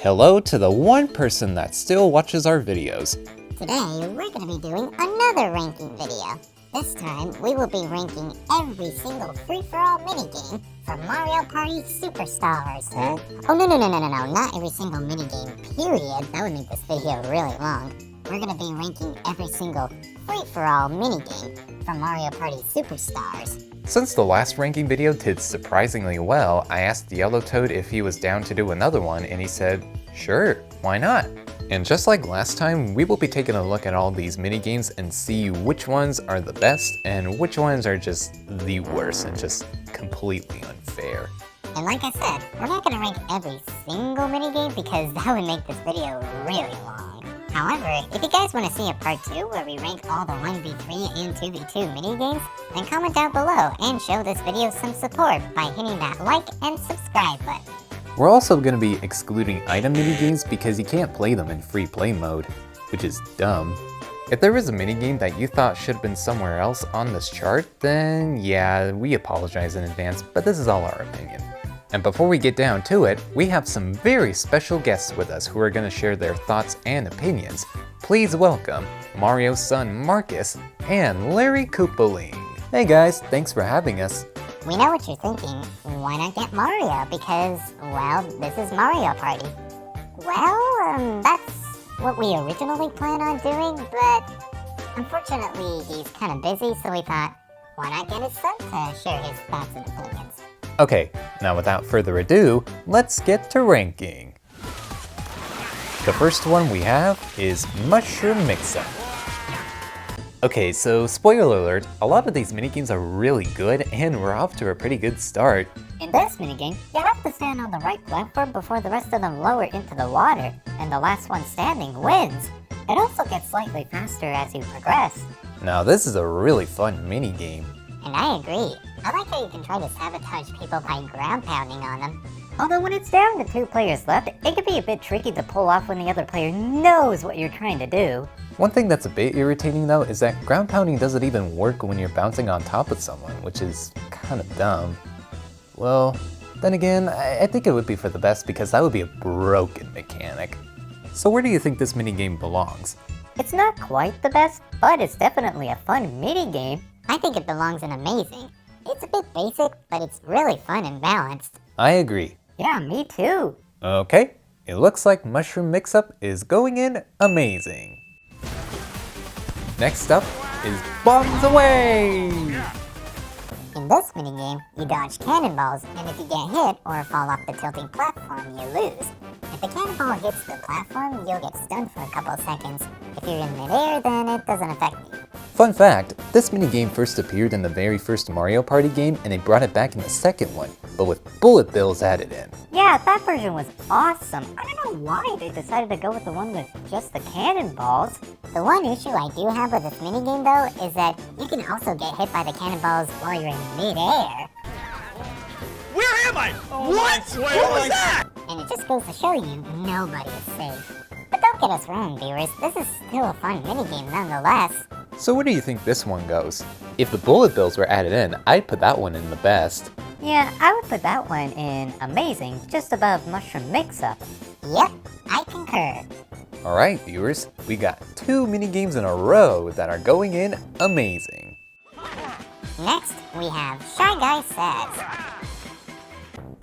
Hello to the one person that still watches our videos. Today, we're going to be doing another ranking video. This time, we will be ranking every single free-for-all minigame from Mario Party Superstars. Huh? Oh, no, not every single minigame, period. That would make this video really long. We're going to be ranking every single free-for-all minigame from Mario Party Superstars. Since the last ranking video did surprisingly well, I asked Yellow Toad if he was down to do another one, and he said, sure, why not? And just like last time, we will be taking a look at all these minigames and see which ones are the best and which ones are just the worst and just completely unfair. And like I said, we're not going to rank every single minigame because that would make this video really long. However, if you guys want to see a part 2 where we rank all the 1v3 and 2v2 minigames, then comment down below and show this video some support by hitting that like and subscribe button. We're also going to be excluding item minigames because you can't play them in free play mode, which is dumb. If there was a minigame that you thought should have been somewhere else on this chart, then yeah, we apologize in advance, but this is all our opinion. And before we get down to it, we have some very special guests with us who are going to share their thoughts and opinions. Please welcome Mario's son Markus and Larry Koopaling. Hey guys, thanks for having us. We know what you're thinking. Why not get Mario? Because, well, this is Mario Party. Well, that's what we originally planned on doing, but unfortunately he's kind of busy, so we thought, why not get his son to share his thoughts and opinions? Okay, now without further ado, let's get to ranking. The first one we have is Mushroom Mix-Up. Okay, so spoiler alert, a lot of these minigames are really good and we're off to a pretty good start. In this minigame, you have to stand on the right platform before the rest of them lower into the water, and the last one standing wins. It also gets slightly faster as you progress. Now this is a really fun minigame. And I agree. I like how you can try to sabotage people by ground pounding on them. Although when it's down to 2 players left, it can be a bit tricky to pull off when the other player knows what you're trying to do. One thing that's a bit irritating though is that ground pounding doesn't even work when you're bouncing on top of someone, which is kind of dumb. Well, then again, I think it would be for the best because that would be a broken mechanic. So where do you think this minigame belongs? It's not quite the best, but it's definitely a fun minigame. I think it belongs in Amazing. It's a bit basic, but it's really fun and balanced. I agree. Yeah, me too. Okay, it looks like Mushroom Mix-Up is going in Amazing. Next up is Bombs Away! In this minigame, you dodge cannonballs, and if you get hit or fall off the tilting platform, you lose. If the cannonball hits the platform, you'll get stunned for a couple of seconds. If you're in midair, then it doesn't affect you. Fun fact, this minigame first appeared in the very first Mario Party game and they brought it back in the second one, but with bullet bills added in. Yeah, that version was awesome. I don't know why they decided to go with the one with just the cannonballs. The one issue I do have with this minigame, though, is that you can also get hit by the cannonballs while you're in midair. Where am I? What? What was that? And it just goes to show you, nobody is safe. But don't get us wrong, viewers, this is still a fun minigame nonetheless. So where do you think this one goes? If the bullet bills were added in, I'd put that one in the best. Yeah, I would put that one in Amazing, just above Mushroom Mix-Up. Yep, I concur. Alright viewers, we got 2 minigames in a row that are going in Amazing. Next, we have Shy Guy Says.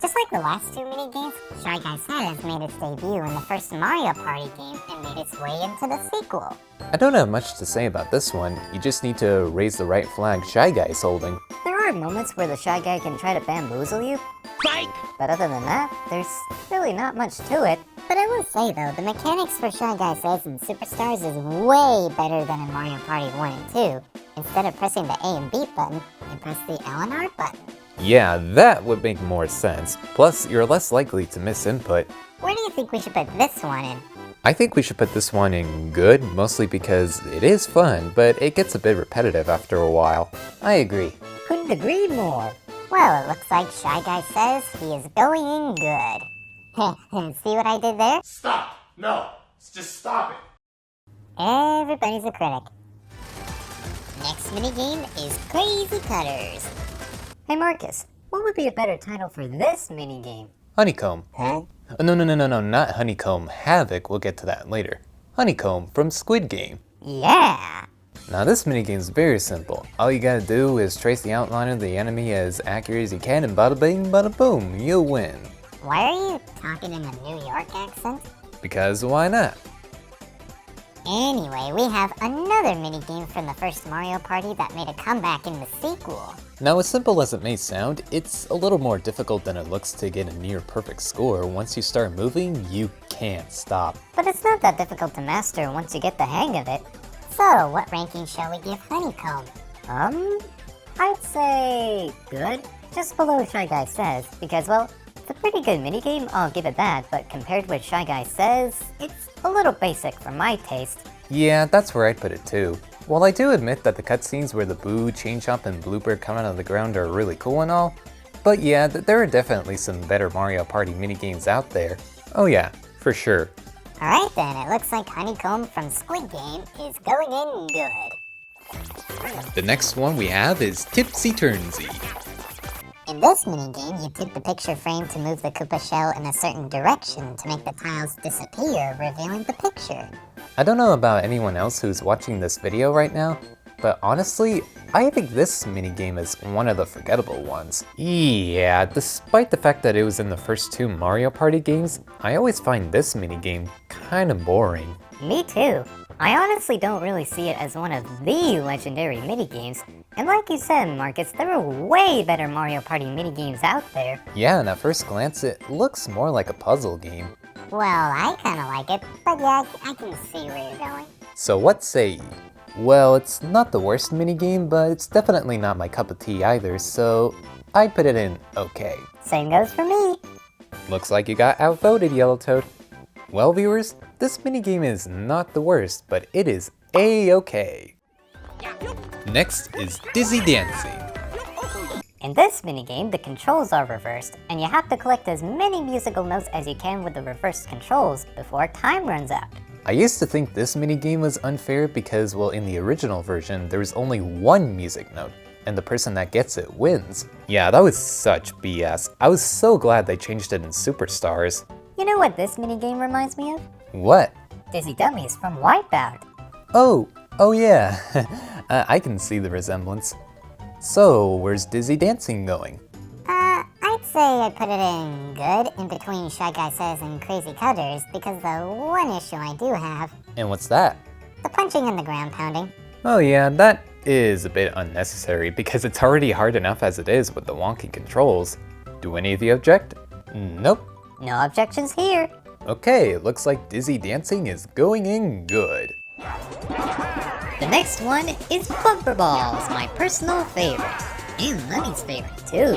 Just like the last 2 minigames, Shy Guy Says made its debut in the first Mario Party game and made its way into the sequel. I don't have much to say about this one, you just need to raise the right flag Shy Guy's holding. There are moments where the Shy Guy can try to bamboozle you, but other than that, there's really not much to it. But I will say though, the mechanics for Shy Guy Says in Superstars is way better than in Mario Party 1 and 2. Instead of pressing the A and B button, you press the L and R button. Yeah, that would make more sense. Plus, you're less likely to miss input. Where do you think we should put this one in? I think we should put this one in good, mostly because it is fun, but it gets a bit repetitive after a while. I agree. Couldn't agree more. Well, it looks like Shy Guy Says he is going in good. See what I did there? Stop. No. Just stop it. Everybody's a critic. Next minigame is Crazy Cutters. Hey Markus, what would be a better title for this minigame? Honeycomb. Huh? Oh, no, not Honeycomb Havoc, we'll get to that later. Honeycomb from Squid Game. Yeah! Now this minigame is very simple. All you gotta do is trace the outline of the enemy as accurate as you can and bada bing bada boom, you'll win. Why are you talking in a New York accent? Because why not? Anyway, we have another minigame from the first Mario Party that made a comeback in the sequel. Now as simple as it may sound, it's a little more difficult than it looks to get a near perfect score. Once you start moving, you can't stop. But it's not that difficult to master once you get the hang of it. So, what ranking shall we give Honeycomb? I'd say good. Just below Shy Guy Says, because, well, it's a pretty good minigame, I'll give it that, but compared with Shy Guy Says, it's a little basic for my taste. Yeah, that's where I'd put it too. While I do admit that the cutscenes where the Boo, Chain Chomp, and Blooper come out of the ground are really cool and all, but yeah, there are definitely some better Mario Party minigames out there. Oh yeah, for sure. Alright then, it looks like Honeycomb from Squid Game is going in good. The next one we have is Tipsy Tourney. In this minigame, you tip the picture frame to move the Koopa shell in a certain direction to make the tiles disappear, revealing the picture. I don't know about anyone else who's watching this video right now, but honestly, I think this minigame is one of the forgettable ones. Yeah, despite the fact that it was in the first two Mario Party games, I always find this minigame kinda boring. Me too. I honestly don't really see it as one of the legendary minigames. And like you said, Markus, there are way better Mario Party minigames out there. Yeah, and at first glance, it looks more like a puzzle game. Well, I kinda like it, but yeah, I can see where you're going. So what say you? Well, it's not the worst minigame, but it's definitely not my cup of tea either, so I'd put it in okay. Same goes for me. Looks like you got outvoted, Yellow Toad. Well, viewers, this minigame is not the worst, but it is A-okay. Next is Dizzy Dancing. In this minigame, the controls are reversed, and you have to collect as many musical notes as you can with the reversed controls before time runs out. I used to think this minigame was unfair because, well, in the original version, there was only one music note, and the person that gets it wins. Yeah, that was such BS. I was so glad they changed it in Superstars. You know what this minigame reminds me of? What? Dizzy Dummies from Wipeout. Oh yeah. I can see the resemblance. So, where's Dizzy Dancing going? I'd say I'd put it in good, in between Shy Guy Says and Crazy Cutters, because the one issue I do have, And what's that? the punching and the ground pounding. Oh yeah, that is a bit unnecessary because it's already hard enough as it is with the wonky controls. Do any of you object? Nope. No objections here. Okay, it looks like Dizzy Dancing is going in good. The next one is Bumper Balls, my personal favorite. And Mummy's favorite too.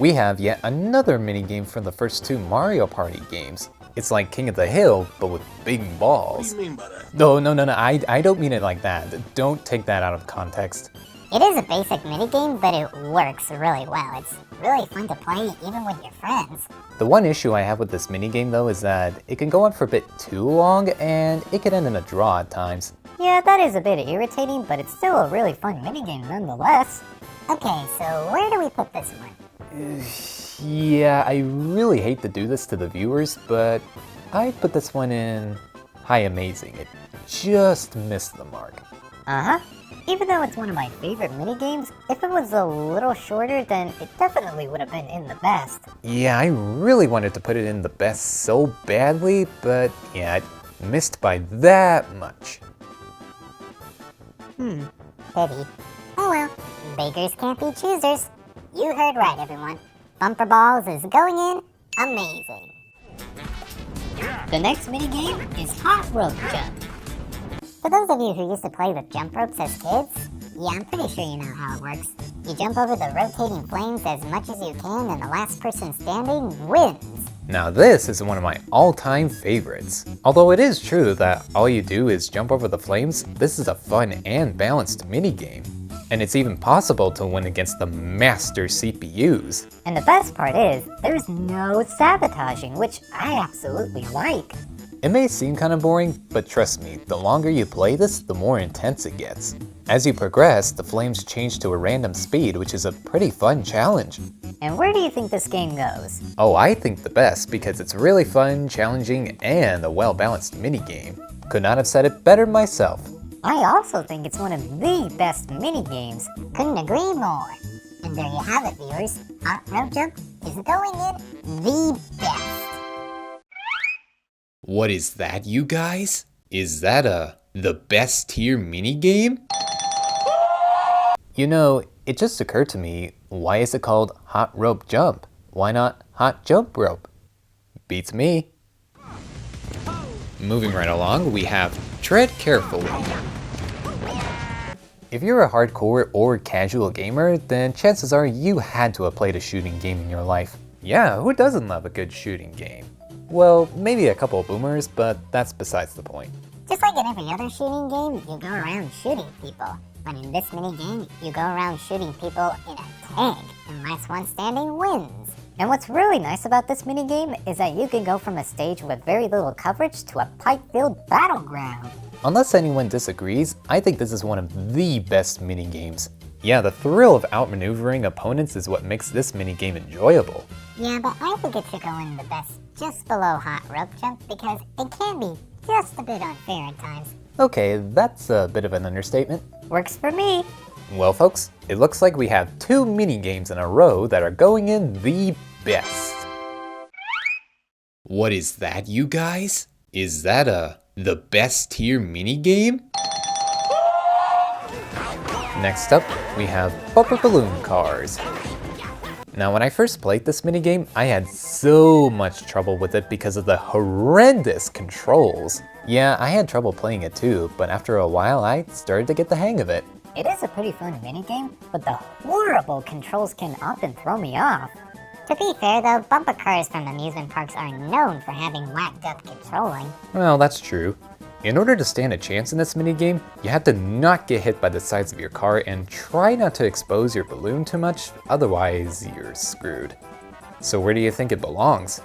We have yet another minigame from the first two Mario Party games. It's like King of the Hill, but with big balls. What do you mean by that? No, I don't mean it like that. Don't take that out of context. It is a basic minigame, but it works really well. It's really fun to play, even with your friends. The one issue I have with this minigame though is that it can go on for a bit too long and it can end in a draw at times. Yeah, that is a bit irritating, but it's still a really fun minigame nonetheless. Okay, so where do we put this one? Yeah, I really hate to do this to the viewers, but I'd put this one in High Amazing. It just missed the mark. Uh-huh. Even though it's one of my favorite minigames, if it was a little shorter, then it definitely would have been in the best. Yeah, I really wanted to put it in the best so badly, but yeah, it missed by that much. Pity. Oh well, beggars can't be choosers. You heard right, everyone. Bumper Balls is going in amazing. The next minigame is Hot Rope Jump. For those of you who used to play with jump ropes as kids, yeah, I'm pretty sure you know how it works. You jump over the rotating flames as much as you can, and the last person standing wins. Now this is one of my all-time favorites. Although it is true that all you do is jump over the flames, this is a fun and balanced minigame. And it's even possible to win against the master CPUs. And the best part is, there's no sabotaging, which I absolutely like. It may seem kind of boring, but trust me, the longer you play this, the more intense it gets. As you progress, the flames change to a random speed, which is a pretty fun challenge. And where do you think this game goes? Oh, I think the best because it's really fun, challenging, and a well-balanced minigame. Could not have said it better myself. I also think it's one of the best minigames. Couldn't agree more. And there you have it, viewers. Hot Rope Jump is going in the best. What is that, you guys? Is that the best tier minigame? You know, it just occurred to me, why is it called Hot Rope Jump? Why not Hot Jump Rope? Beats me. Moving right along, we have Tread Carefully. If you're a hardcore or casual gamer, then chances are you had to have played a shooting game in your life. Yeah, who doesn't love a good shooting game? Well, maybe a couple of boomers, but that's besides the point. Just like in every other shooting game, you go around shooting people. But in this minigame, you go around shooting people in a tank, and last one standing wins. And what's really nice about this minigame is that you can go from a stage with very little coverage to a pipe-filled battleground. Unless anyone disagrees, I think this is one of the best minigames. Yeah, the thrill of outmaneuvering opponents is what makes this minigame enjoyable. Yeah, but I think it should go in the best just below Hot Rope Jump because it can be just a bit unfair at times. Okay, that's a bit of an understatement. Works for me. Well folks, it looks like we have 2 minigames in a row that are going in the best. What is that, you guys? Is that the best tier minigame? Next up, we have Bumper Balloon Cars. Now when I first played this minigame, I had so much trouble with it because of the horrendous controls. Yeah, I had trouble playing it too, but after a while I started to get the hang of it. It is a pretty fun minigame, but the horrible controls can often throw me off. To be fair though, bumper cars from amusement parks are known for having whacked up controlling. Well, that's true. In order to stand a chance in this minigame, you have to not get hit by the sides of your car and try not to expose your balloon too much, otherwise you're screwed. So where do you think it belongs?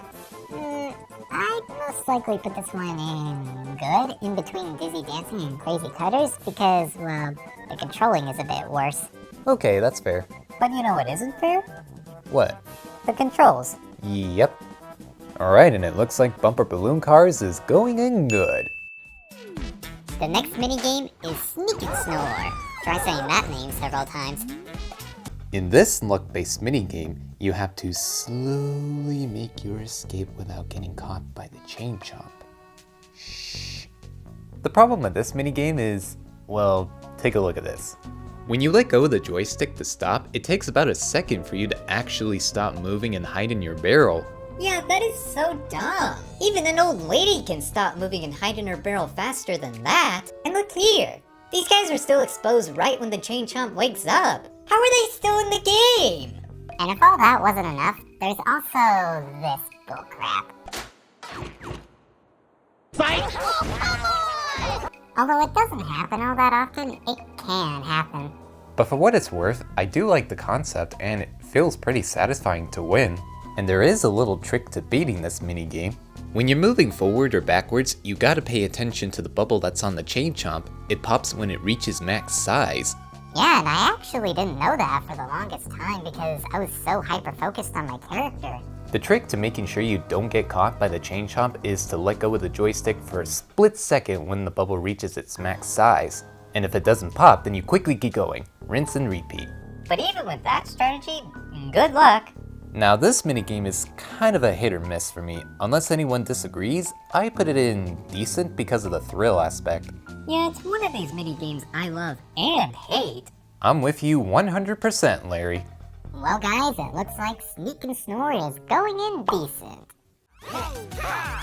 I'd most likely put this one in good, in between Dizzy Dancing and Crazy Cutters, because, well, the controlling is a bit worse. Okay, that's fair. But you know what isn't fair? What? The controls. Yep. Alright, and it looks like Bumper Balloon Cars is going in good. The next minigame is Sneak and Snore. Try saying that name several times. In this luck-based minigame, you have to slowly make your escape without getting caught by the chain chomp. Shh. The problem with this minigame is, well, take a look at this. When you let go of the joystick to stop, it takes about a second for you to actually stop moving and hide in your barrel. Yeah, that is so dumb. Even an old lady can stop moving and hide in her barrel faster than that. And look here. These guys are still exposed right when the chain chomp wakes up. How are they still in the game? And if all that wasn't enough, there's also this bullcrap. Fight! Although it doesn't happen all that often, it can happen. But for what it's worth, I do like the concept and it feels pretty satisfying to win. And there is a little trick to beating this minigame. When you're moving forward or backwards, you gotta pay attention to the bubble that's on the chain chomp. It pops when it reaches max size. Yeah, and I actually didn't know that for the longest time because I was so hyper-focused on my character. The trick to making sure you don't get caught by the chain chomp is to let go of the joystick for a split second when the bubble reaches its max size. And if it doesn't pop, then you quickly keep going. Rinse and repeat. But even with that strategy, good luck. Now this minigame is kind of a hit or miss for me. Unless anyone disagrees, I put it in decent because of the thrill aspect. Yeah, it's one of these minigames I love and hate. I'm with you 100%, Larry. Well guys, it looks like Sneak and Snore is going in decent.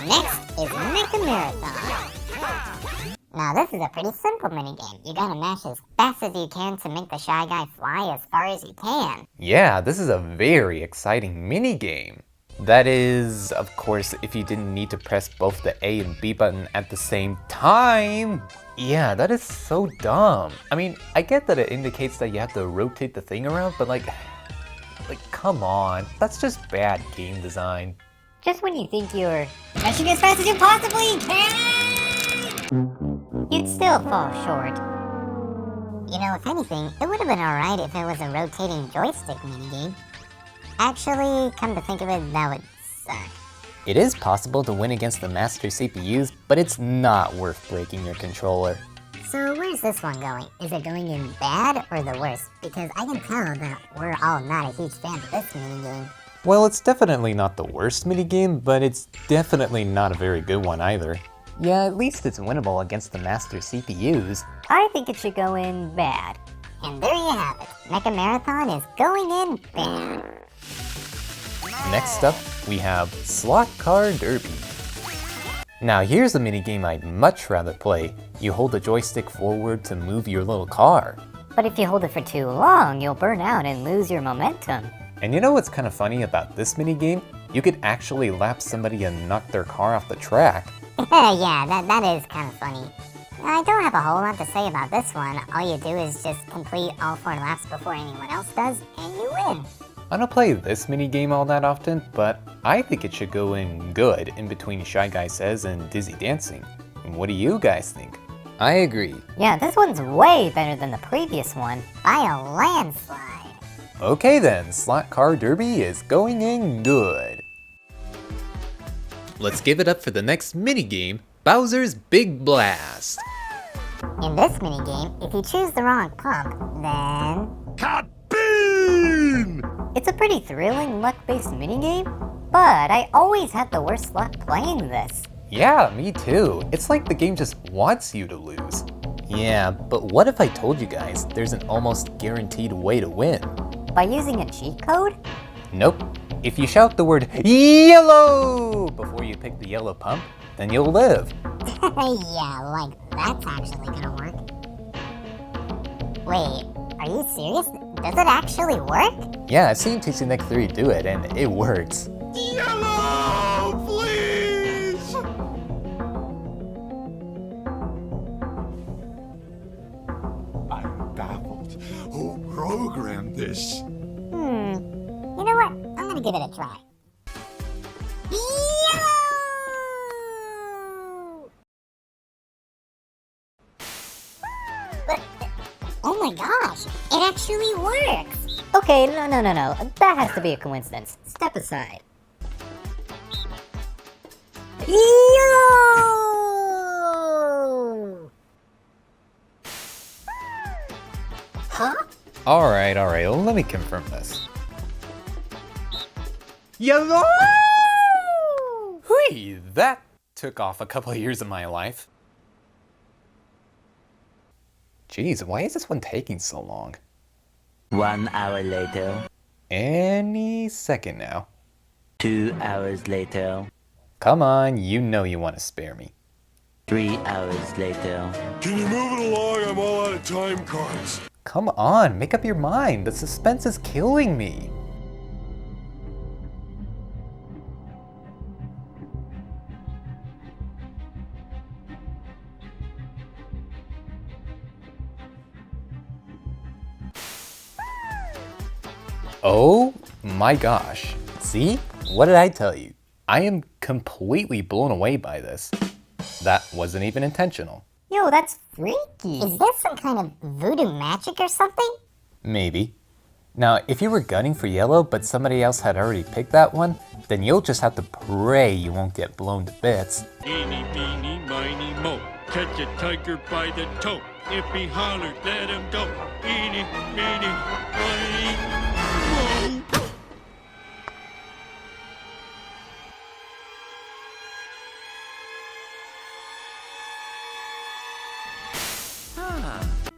Next is Mecha Marathon. Now this is a pretty simple minigame. You gotta mash as fast as you can to make the shy guy fly as far as you can. Yeah, this is a very exciting minigame. That is, of course, if you didn't need to press both the A and B button at the same time. Yeah, that is so dumb. I mean, I get that it indicates that you have to rotate the thing around, but like come on, that's just bad game design. Just when you think you're mashing as fast as you possibly can, you'd still fall short. You know, if anything, it would have been alright if it was a rotating joystick minigame. Actually, come to think of it, that would suck. It is possible to win against the master CPUs, but it's not worth breaking your controller. So where's this one going? Is it going in bad or the worst? Because I can tell that we're all not a huge fan of this minigame. Well, it's definitely not the worst minigame, but it's definitely not a very good one either. Yeah, at least it's winnable against the master CPUs. I think it should go in bad. And there you have it. Mecha Marathon is going in bad. Next up, we have Slot Car Derby. Now here's a minigame I'd much rather play. You hold the joystick forward to move your little car. But if you hold it for too long, you'll burn out and lose your momentum. And you know what's kind of funny about this minigame? You could actually lap somebody and knock their car off the track. Yeah, that is kind of funny. I don't have a whole lot to say about this one. All you do is just complete all 4 laps before anyone else does, and you win. I don't play this minigame all that often, but I think it should go in good in between Shy Guy Says and Dizzy Dancing. And what do you guys think? I agree. Yeah, this one's way better than the previous one. By a landslide. Okay then, Slot Car Derby is going in good. Let's give it up for the next minigame, Bowser's Big Blast. In this minigame, if you choose the wrong pump, then... Kabim! It's a pretty thrilling luck-based minigame, but I always had the worst luck playing this. Yeah, me too. It's like the game just wants you to lose. Yeah, but what if I told you guys there's an almost guaranteed way to win? By using a cheat code? Nope. If you shout the word YELLOW before you pick the yellow pump, then you'll live. Yeah, like that's actually gonna work. Wait, are you serious? Does it actually work? Yeah, I've seen Tipsy 3 do it, and it works. Yellow, please! I'm baffled. Who programmed this? You know what? I'm gonna give it a try. Yellow! But, oh my gosh, it actually works! Okay, no. That has to be a coincidence. Step aside. Yellow! Huh? Alright, let me confirm this. Yellow! Hui, that took off a couple of years of my life. Jeez, why is this one taking so long? 1 hour later, Any second now. 2 hours later, Come on, you know you want to spare me. 3 hours later. Can you move it along? I'm all out of time cards. Come on, make up your mind. The suspense is killing me. Oh my gosh. See? What did I tell you? I am completely blown away by this. That wasn't even intentional. Yo, that's freaky. Is this some kind of voodoo magic or something? Maybe. Now, if you were gunning for yellow but somebody else had already picked that one, then you'll just have to pray you won't get blown to bits. Eeny, meeny, miny, mo. Catch a tiger by the toe. If he hollers, let him go. Eeny, meeny, miny, mo.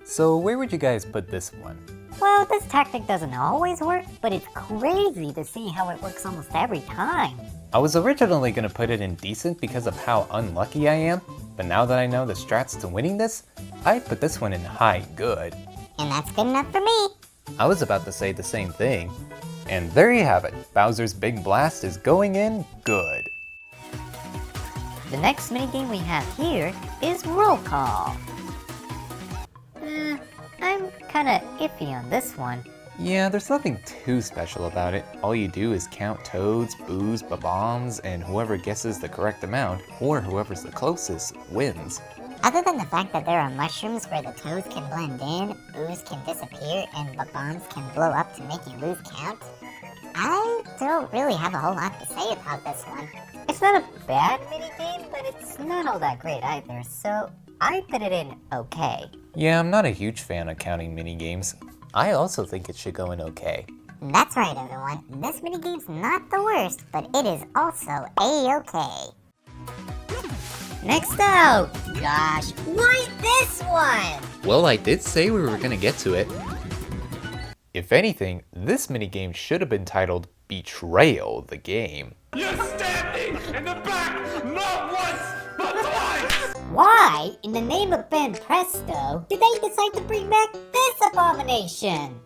So where would you guys put this one? Well, this tactic doesn't always work, but it's crazy to see how it works almost every time. I was originally going to put it in decent because of how unlucky I am, but now that I know the strats to winning this, I'd put this one in high good. And that's good enough for me. I was about to say the same thing. And there you have it, Bowser's Big Blast is going in good. The next minigame we have here is Roll Call. I'm kinda iffy on this one. Yeah, there's nothing too special about it. All you do is count toads, boos, bombs, and whoever guesses the correct amount, or whoever's the closest, wins. Other than the fact that there are mushrooms where the toads can blend in, boos can disappear, and bombs can blow up to make you lose count, I don't really have a whole lot to say about this one. It's not a bad minigame, but it's not all that great either, so I put it in okay. Yeah, I'm not a huge fan of counting minigames. I also think it should go in okay. That's right, everyone. This minigame's not the worst, but it is also A-okay. Next out! Gosh, why this one? Well, I did say we were gonna get to it. If anything, this minigame should have been titled Betrayal the Game. You stabbed me in the back, not once, but twice! Why, in the name of Ben Presto, did they decide to bring back this abomination?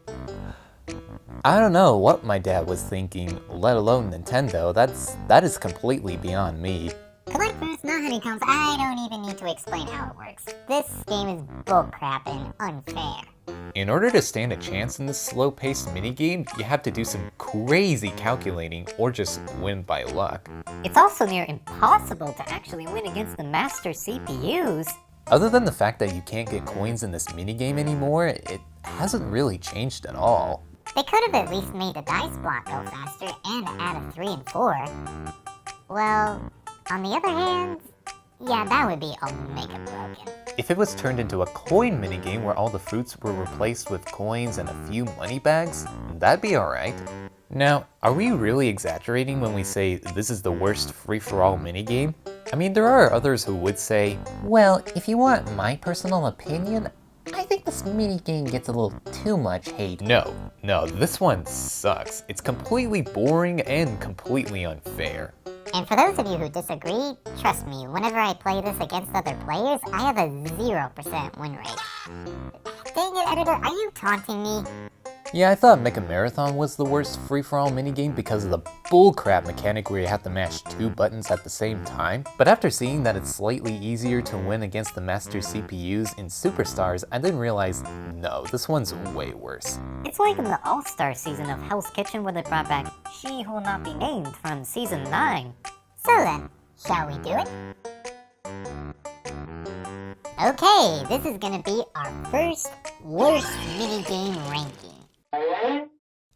I don't know what my dad was thinking, let alone Nintendo. That is completely beyond me. Collectors, not honeycombs, I don't even need to explain how it works. This game is bullcrap and unfair. In order to stand a chance in this slow-paced minigame, you have to do some crazy calculating or just win by luck. It's also near impossible to actually win against the master CPUs. Other than the fact that you can't get coins in this minigame anymore, it hasn't really changed at all. They could have at least made the dice block go faster and add a 3 and 4. Well, on the other hand, yeah, that would be omega broken. If it was turned into a coin minigame where all the fruits were replaced with coins and a few money bags, that'd be alright. Now, are we really exaggerating when we say this is the worst free-for-all minigame? I mean, there are others who would say, well, if you want my personal opinion, I think this minigame gets a little too much hate. No, this one sucks. It's completely boring and completely unfair. And for those of you who disagree, trust me, whenever I play this against other players, I have a 0% win rate. Dang it, editor, are you taunting me? Yeah, I thought Mecha Marathon was the worst free-for-all minigame because of the bullcrap mechanic where you have to mash 2 buttons at the same time. But after seeing that it's slightly easier to win against the master CPUs in Superstars, I didn't realize, no, this one's way worse. It's like in the All-Star season of Hell's Kitchen where they brought back She Who Will Not Be Named from Season 9. So then, shall we do it? Okay, this is gonna be our first worst minigame ranking.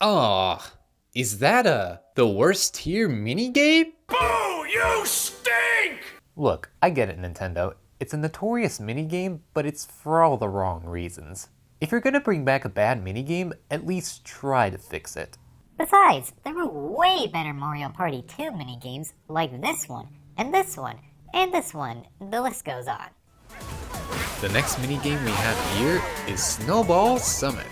Aw, is that the worst tier minigame? Boo! You stink! Look, I get it, Nintendo. It's a notorious minigame, but it's for all the wrong reasons. If you're gonna bring back a bad minigame, at least try to fix it. Besides, there were way better Mario Party 2 minigames like this one, and this one, and this one. The list goes on. The next minigame we have here is Snowball Summit.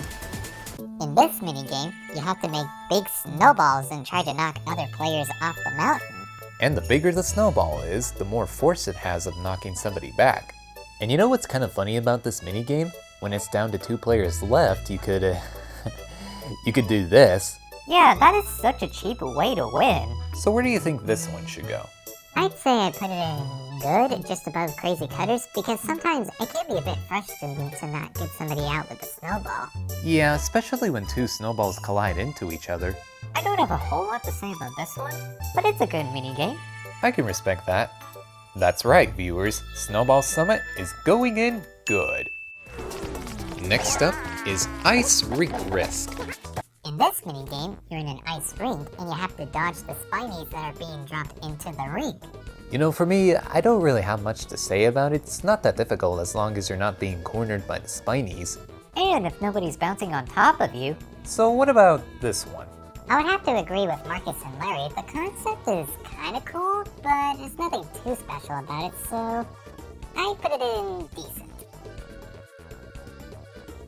In this minigame, you have to make big snowballs and try to knock other players off the mountain. And the bigger the snowball is, the more force it has of knocking somebody back. And you know what's kind of funny about this minigame? When it's down to 2 players left, you could you could do this. Yeah, that is such a cheap way to win. So where do you think this one should go? I'd say I put it in good, just above crazy cutters, because sometimes it can be a bit frustrating to not get somebody out with a snowball. Yeah, especially when 2 snowballs collide into each other. I don't have a whole lot to say about this one, but it's a good minigame. I can respect that. That's right, viewers. Snowball Summit is going in good. Next up is Ice Rink Risk. In this minigame, you're in an ice rink and you have to dodge the spinies that are being dropped into the rink. You know, for me, I don't really have much to say about it. It's not that difficult as long as you're not being cornered by the spinies. And if nobody's bouncing on top of you. So what about this one? I would have to agree with Markus and Larry. The concept is kinda cool, but there's nothing too special about it, so I put it in decent.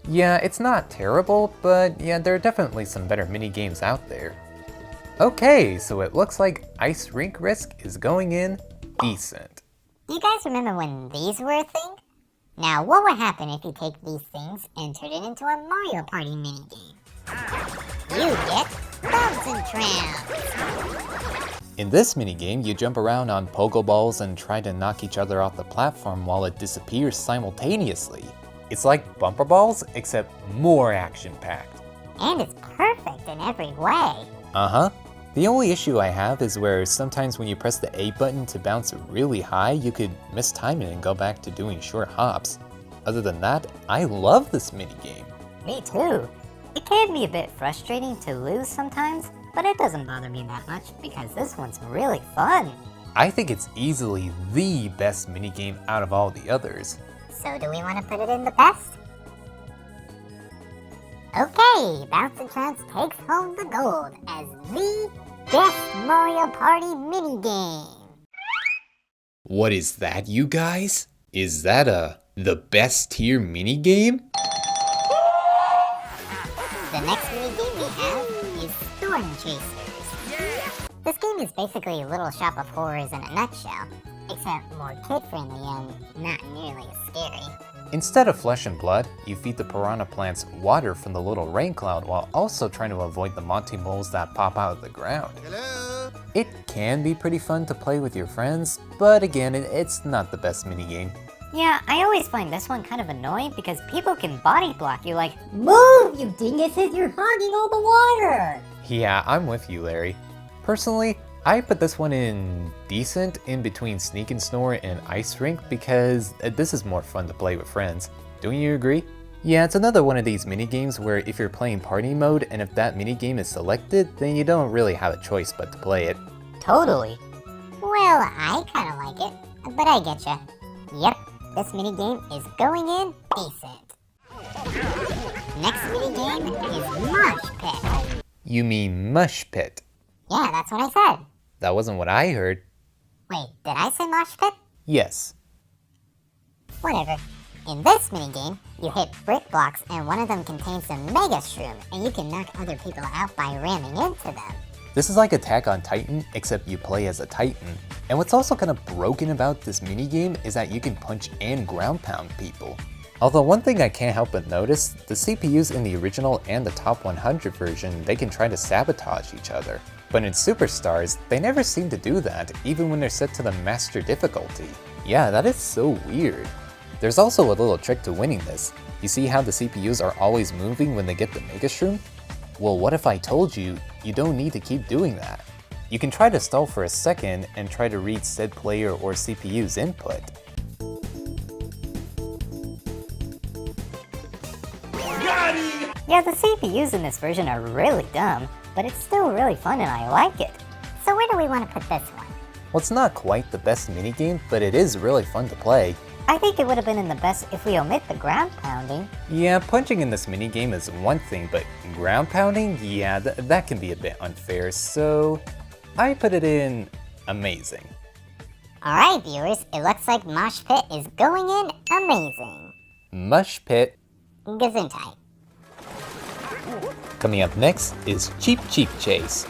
Yeah, it's not terrible, but yeah, there are definitely some better mini games out there. Okay, so it looks like Ice Rink Risk is going in decent. Do you guys remember when these were a thing? Now, what would happen if you take these things and turn it into a Mario Party minigame? You get Bumps and Trounce! In this minigame, you jump around on Pokeballs and try to knock each other off the platform while it disappears simultaneously. It's like Bumper Balls, except more action-packed. And it's perfect in every way. Uh-huh. The only issue I have is where sometimes when you press the A button to bounce really high, you could mistime it and go back to doing short hops. Other than that, I love this minigame. Me too. It can be a bit frustrating to lose sometimes, but it doesn't bother me that much because this one's really fun. I think it's easily the best minigame out of all the others. So do we want to put it in the best? Okay, Bounce and Trounce takes home the gold as the best Mario Party minigame. What is that, you guys? Is that the best tier minigame? The next minigame we have is Storm Chasers. This game is basically Little Shop of Horrors in a nutshell, except more kid-friendly and not nearly as scary. Instead of flesh and blood, you feed the piranha plants water from the little rain cloud while also trying to avoid the Monty moles that pop out of the ground. Hello. It can be pretty fun to play with your friends, but again, it's not the best minigame. Yeah, I always find this one kind of annoying because people can body block you like, "Move, you dinguses, you're hogging all the water!" Yeah, I'm with you, Larry. Personally, I put this one in decent in between Sneak and Snore and Ice Rink because this is more fun to play with friends. Don't you agree? Yeah, it's another one of these minigames where if you're playing party mode and if that minigame is selected, then you don't really have a choice but to play it. Totally. Well, I kinda like it, but I getcha. Yep, this minigame is going in decent. Next minigame is Mush Pit. You mean Mush Pit? Yeah, that's what I said. That wasn't what I heard. Wait, did I say Mosh Pit? Yes. Whatever. In this minigame, you hit brick blocks and one of them contains a Mega Shroom, and you can knock other people out by ramming into them. This is like Attack on Titan, except you play as a Titan. And what's also kind of broken about this minigame is that you can punch and ground pound people. Although one thing I can't help but notice, the CPUs in the original and the top 100 version, they can try to sabotage each other. But in Superstars, they never seem to do that, even when they're set to the master difficulty. Yeah, that is so weird. There's also a little trick to winning this. You see how the CPUs are always moving when they get the Mega Shroom? Well, what if I told you, you don't need to keep doing that? You can try to stall for a second and try to read said player or CPU's input. Yeah, the CPUs in this version are really dumb, but it's still really fun and I like it. So where do we want to put this one? Well, it's not quite the best minigame, but it is really fun to play. I think it would have been in the best if we omit the ground pounding. Yeah, punching in this minigame is one thing, but ground pounding, yeah, that can be a bit unfair, so I put it in amazing. Alright viewers, it looks like Mosh Pit is going in amazing. Mush Pit. Gesundheit. Coming up next is Cheep Chase.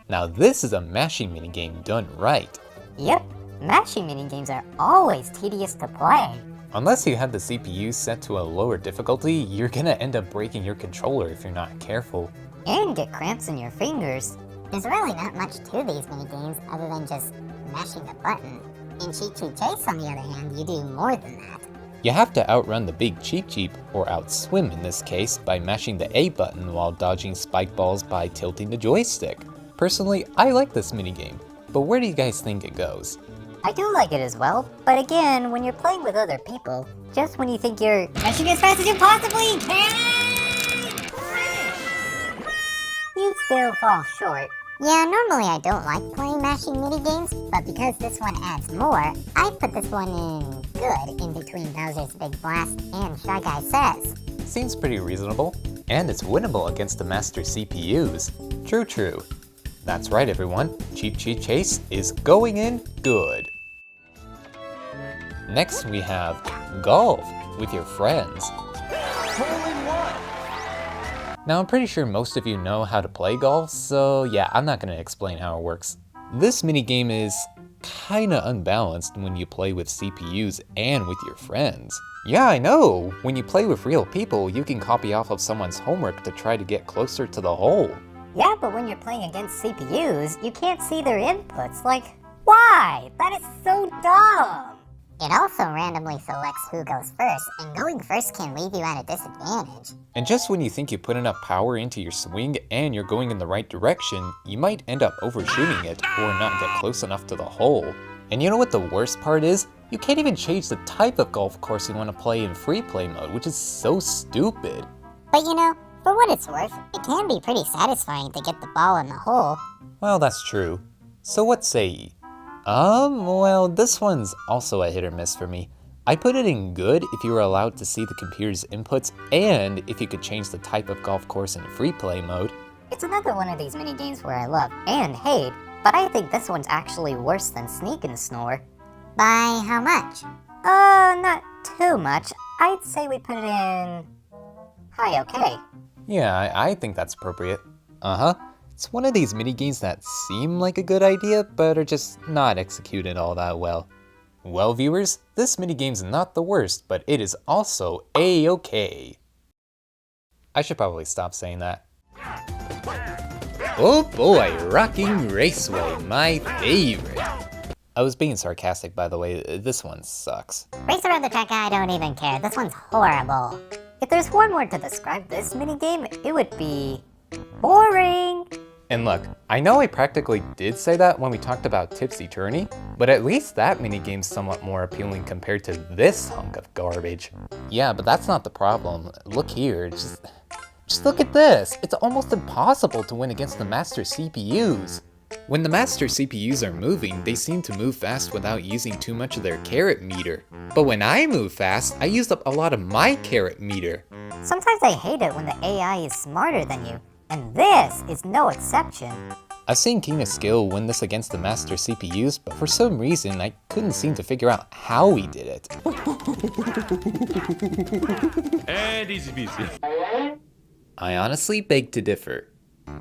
Now this is a mashing minigame done right. Yep, mashing minigames are always tedious to play. Unless you have the CPU set to a lower difficulty, you're gonna end up breaking your controller if you're not careful. And get cramps in your fingers. There's really not much to these minigames other than just mashing the button. In Cheep Chase, on the other hand, you do more than that. You have to outrun the big Cheep, or outswim in this case, by mashing the A button while dodging spike balls by tilting the joystick. Personally, I like this minigame, but where do you guys think it goes? I do like it as well, but again, when you're playing with other people, just when you think you're mashing as fast as you possibly can, you still fall short. Yeah, normally I don't like playing mashing minigames, but because this one adds more, I put this one in good in between Bowser's Big Blast and Shy Guy Says. Seems pretty reasonable, and it's winnable against the master CPUs. True. That's right everyone, Cheep Chase is going in good. Next we have golf with your friends. Now I'm pretty sure most of you know how to play golf, so yeah, I'm not going to explain how it works. This minigame is kinda unbalanced when you play with CPUs and with your friends. Yeah, I know! When you play with real people, you can copy off of someone's homework to try to get closer to the hole. Yeah, but when you're playing against CPUs, you can't see their inputs. Like, why? That is so dumb! It also randomly selects who goes first, and going first can leave you at a disadvantage. And just when you think you put enough power into your swing and you're going in the right direction, you might end up overshooting it or not get close enough to the hole. And you know what the worst part is? You can't even change the type of golf course you want to play in free play mode, which is so stupid. But you know, For what it's worth, it can be pretty satisfying to get the ball in the hole. Well, that's true. So what say ye? Well, this one's also a hit or miss for me. I put it in good if you were allowed to see the computer's inputs and if you could change the type of golf course in free play mode. It's another one of these minigames where I love and hate, but I think this one's actually worse than Sneak and Snore. By how much? Not too much. I'd say we put it in high okay. Yeah, I think that's appropriate. It's one of these minigames that seem like a good idea, but are just not executed all that well. Well, viewers, this minigame's not the worst, but it is also A-okay. I should probably stop saying that. Oh boy, Rockin Raceway, my favorite. I was being sarcastic, by the way. This one sucks. Race around the track, I don't even care. This one's horrible. If there's one word to describe this minigame, it would be boring. And look, I know I practically did say that when we talked about Tipsy Tourney, but at least that minigame's somewhat more appealing compared to this hunk of garbage. Yeah, but that's not the problem. Look here, just look at this. It's almost impossible to win against the master CPUs. When the master CPUs are moving, they seem to move fast without using too much of their carrot meter. But when I move fast, I used up a lot of my carrot meter. Sometimes I hate it when the AI is smarter than you, and this is no exception. I've seen King of Skill win this against the master CPUs, but for some reason I couldn't seem to figure out how he did it. And easy peasy. I honestly beg to differ.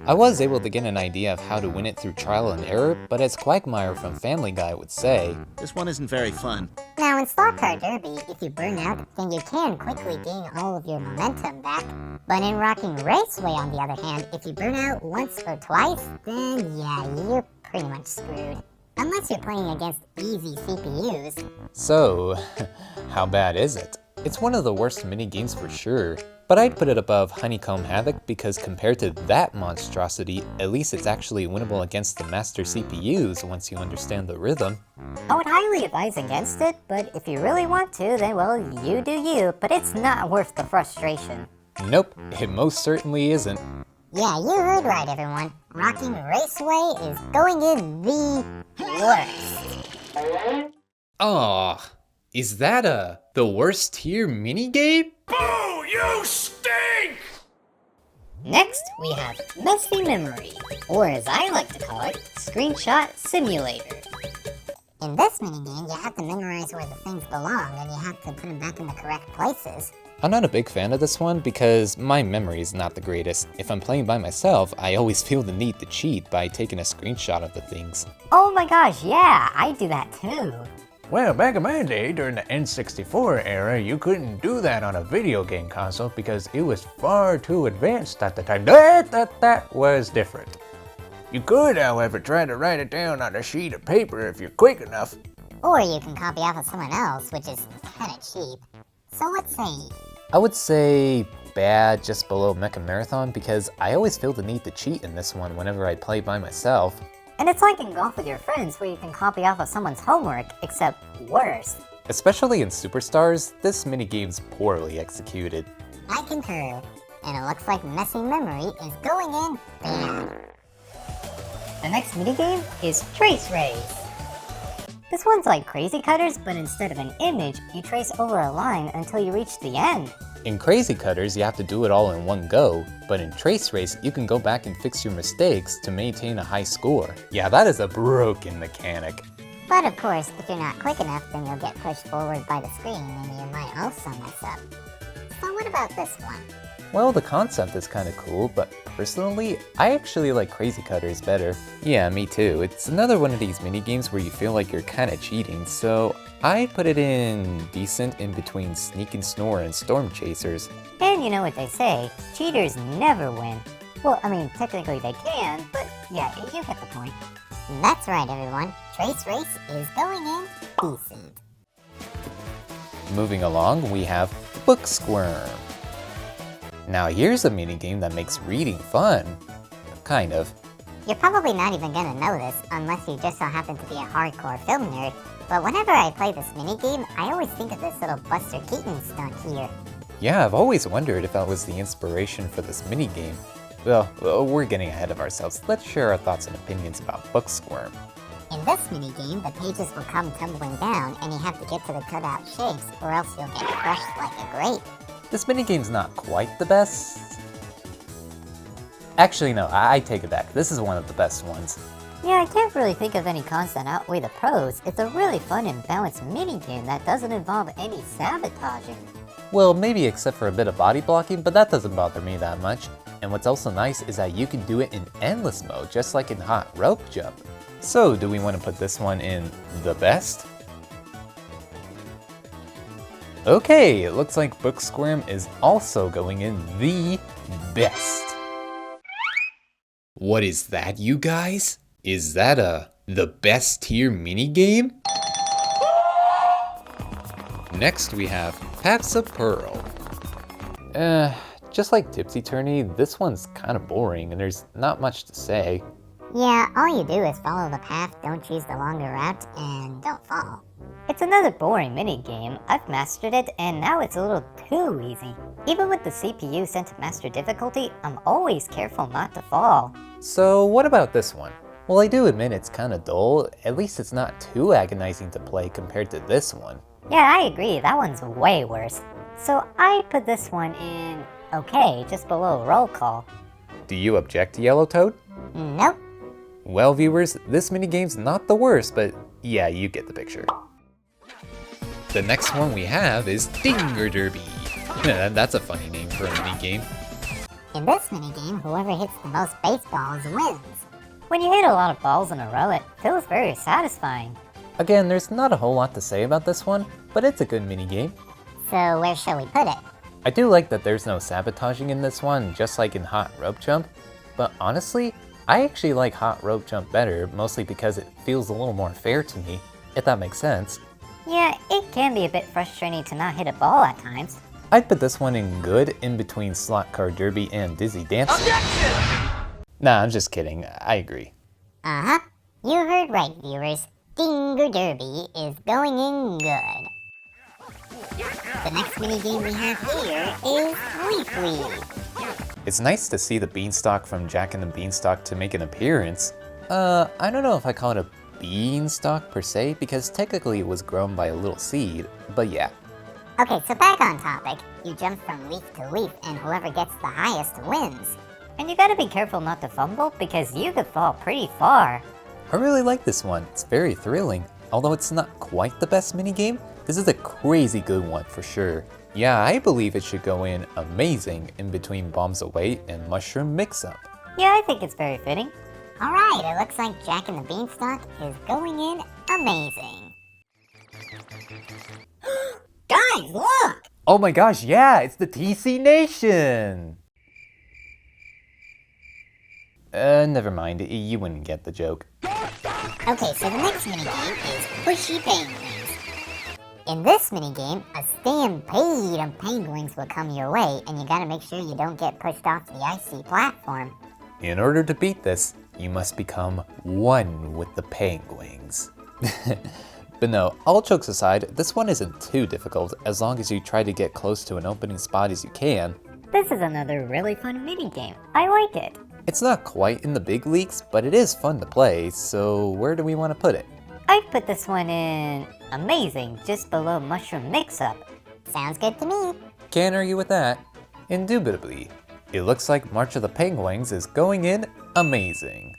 I was able to get an idea of how to win it through trial and error, but as Quagmire from Family Guy would say, this one isn't very fun. Now in Slot Car Derby, if you burn out, then you can quickly gain all of your momentum back. But in Rockin Raceway, on the other hand, if you burn out once or twice, then yeah, you're pretty much screwed. Unless you're playing against easy CPUs. So, how bad is it? It's one of the worst minigames for sure, but I'd put it above Honeycomb Havoc because compared to that monstrosity, at least it's actually winnable against the master CPUs once you understand the rhythm. I would highly advise against it, but if you really want to, then well, you do you, but it's not worth the frustration. Nope, it most certainly isn't. Yeah, you heard right, everyone. Rockin Raceway is going in the worst. Aw, is that the worst tier minigame? Boo! You stink! Next, we have Messy Memory, or as I like to call it, Screenshot Simulator. In this minigame, you have to memorize where the things belong, and you have to put them back in the correct places. I'm not a big fan of this one because my memory is not the greatest. If I'm playing by myself, I always feel the need to cheat by taking a screenshot of the things. Oh my gosh, yeah, I do that too. Well, back in my day, during the N64 era, you couldn't do that on a video game console because it was far too advanced at the time. That was different. You could, however, try to write it down on a sheet of paper if you're quick enough. Or you can copy off of someone else, which is kinda cheap. So let's say, I would say bad just below Mecha Marathon because I always feel the need to cheat in this one whenever I play by myself. And it's like in golf with your friends where you can copy off of someone's homework, except worse. Especially in Superstars, this minigame's poorly executed. I concur. And it looks like Messy Memory is going in bad. The next minigame is Trace Race. This one's like Crazy Cutters, but instead of an image, you trace over a line until you reach the end. In Crazy Cutters, you have to do it all in one go, but in Trace Race, you can go back and fix your mistakes to maintain a high score. Yeah, that is a broken mechanic. But of course, if you're not quick enough, then you'll get pushed forward by the screen and you might also mess up. So what about this one? Well, the concept is kinda cool, but personally, I actually like Crazy Cutters better. Yeah, me too. It's another one of these minigames where you feel like you're kinda cheating, so I'd put it in decent in between Sneak and Snore and Storm Chasers. And you know what they say, cheaters never win. Well, I mean, technically they can, but yeah, you get the point. That's right, everyone. Trace Race is going in decent. Moving along, we have Booksquirm. Now here's a minigame that makes reading fun. Kind of. You're probably not even gonna know this unless you just so happen to be a hardcore film nerd, but whenever I play this minigame, I always think of this little Buster Keaton stunt here. Yeah, I've always wondered if that was the inspiration for this minigame. Well, we're getting ahead of ourselves. Let's share our thoughts and opinions about Booksquirm. In this minigame, the pages will come tumbling down and you have to get to the cutout shapes or else you'll get crushed like a grape. This minigame's not quite the best. Actually, no, I take it back. This is one of the best ones. Yeah, I can't really think of any cons that outweigh the pros. It's a really fun and balanced minigame that doesn't involve any sabotaging. Well, maybe except for a bit of body blocking, but that doesn't bother me that much. And what's also nice is that you can do it in endless mode, just like in Hot Rope Jump. So, do we want to put this one in the best? Okay, it looks like Booksquirm is also going in the best. What is that, you guys? Is that the best tier minigame? Next we have Packs of Peril. Just like Tipsy Tourney, this one's kind of boring and there's not much to say. Yeah, all you do is follow the path, don't choose the longer route, and don't fall. It's another boring minigame. I've mastered it, and now it's a little too easy. Even with the CPU set to master difficulty, I'm always careful not to fall. So what about this one? Well, I do admit it's kind of dull. At least it's not too agonizing to play compared to this one. Yeah, I agree, that one's way worse. So I put this one in okay, just below roll call. Do you object to Yellow Toad? Nope. Well, viewers, this minigame's not the worst, but yeah, you get the picture. The next one we have is Dinger Derby. That's a funny name for a minigame. In this minigame, whoever hits the most baseballs wins. When you hit a lot of balls in a row, it feels very satisfying. Again, there's not a whole lot to say about this one, but it's a good minigame. So where shall we put it? I do like that there's no sabotaging in this one, just like in Hot Rope Jump, but honestly, I actually like Hot Rope Jump better, mostly because it feels a little more fair to me, if that makes sense. Yeah, it can be a bit frustrating to not hit a ball at times. I'd put this one in good, in between Slot Car Derby and Dizzy Dancing. Objection! Nah, I'm just kidding, I agree. Uh-huh. You heard right, viewers. Dinger Derby is going in good. The next minigame we have here is Leaf. It's nice to see the Beanstalk from Jack and the Beanstalk to make an appearance. I don't know if I call it a beanstalk per se, because technically it was grown by a little seed, but yeah. Okay, so back on topic. You jump from leaf to leaf, and whoever gets the highest wins. And you gotta be careful not to fumble, because you could fall pretty far. I really like this one, it's very thrilling. Although it's not quite the best minigame, this is a crazy good one for sure. Yeah, I believe it should go in amazing in between Bombs Away and Mushroom Mix-Up. Yeah, I think it's very fitting. Alright, it looks like Jack and the Beanstalk is going in amazing. Guys, look! Oh my gosh, yeah, it's the TC Nation! Never mind, you wouldn't get the joke. Okay, so the next minigame is Pushy Penguins. In this minigame, a stampede of penguins will come your way, and you gotta make sure you don't get pushed off the icy platform. In order to beat this, you must become one with the penguins. But no, all jokes aside, this one isn't too difficult as long as you try to get close to an opening spot as you can. This is another really fun minigame. I like it. It's not quite in the big leagues, but it is fun to play, so where do we want to put it? I'd put this one in amazing, just below Mushroom Mix-Up. Sounds good to me. Can't argue with that. Indubitably. It looks like March of the Penguins is going in amazing.